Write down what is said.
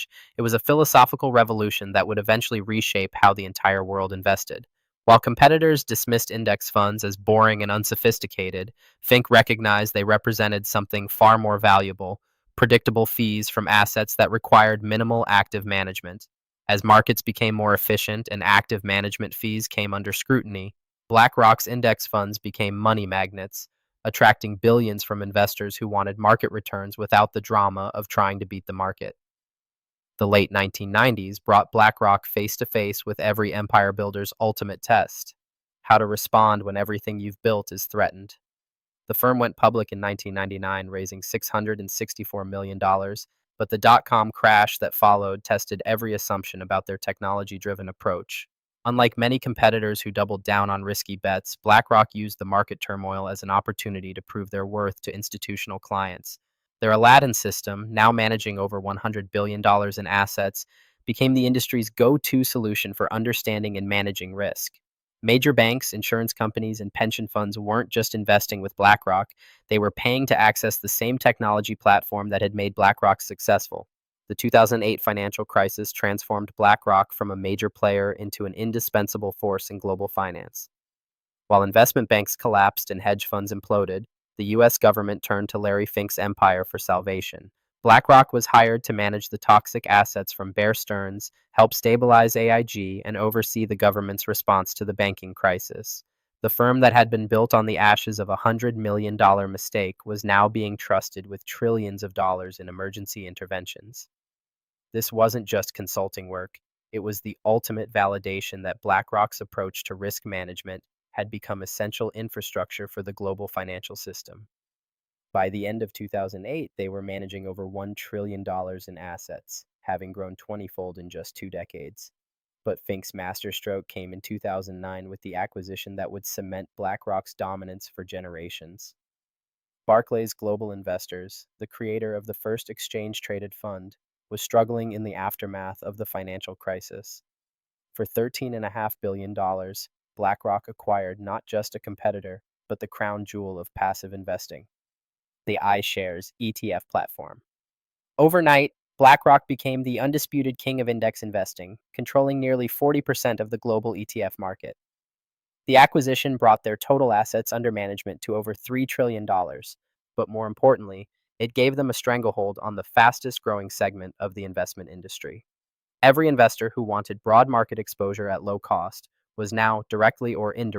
much, it was a philosophical revolution that would eventually reshape how the entire world invested. While competitors dismissed index funds as boring and unsophisticated, Fink recognized they represented something far more valuable: predictable fees from assets that required minimal active management. As markets became more efficient and active management fees came under scrutiny, BlackRock's index funds became money magnets, attracting billions from investors who wanted market returns without the drama of trying to beat the market. The late 1990s brought BlackRock face to face with every empire builder's ultimate test: how to respond when everything you've built is threatened. The firm went public in 1999, raising $664 million, but the dot-com crash that followed tested every assumption about their technology-driven approach. Unlike many competitors who doubled down on risky bets, BlackRock used the market turmoil as an opportunity to prove their worth to institutional clients. Their Aladdin system, now managing over $100 billion in assets, became the industry's go-to solution for understanding and managing risk. Major banks, insurance companies, and pension funds weren't just investing with BlackRock, they were paying to access the same technology platform that had made BlackRock successful. The 2008 financial crisis transformed BlackRock from a major player into an indispensable force in global finance. While investment banks collapsed and hedge funds imploded, the U.S. government turned to Larry Fink's empire for salvation. BlackRock was hired to manage the toxic assets from Bear Stearns, help stabilize AIG, and oversee the government's response to the banking crisis. The firm that had been built on the ashes of a $100 million mistake was now being trusted with trillions of dollars in emergency interventions. This wasn't just consulting work, it was the ultimate validation that BlackRock's approach to risk management had become essential infrastructure for the global financial system. By the end of 2008, they were managing over $1 trillion in assets, having grown 20-fold in just 2 decades. But Fink's masterstroke came in 2009 with the acquisition that would cement BlackRock's dominance for generations. Barclays Global Investors, the creator of the first exchange-traded fund, was struggling in the aftermath of the financial crisis. For $13.5 billion, BlackRock acquired not just a competitor, but the crown jewel of passive investing: the iShares ETF platform. Overnight, BlackRock became the undisputed king of index investing, controlling nearly 40% of the global ETF market. The acquisition brought their total assets under management to over $3 trillion, but more importantly, it gave them a stranglehold on the fastest growing segment of the investment industry. Every investor who wanted broad market exposure at low cost was now, directly or indirectly,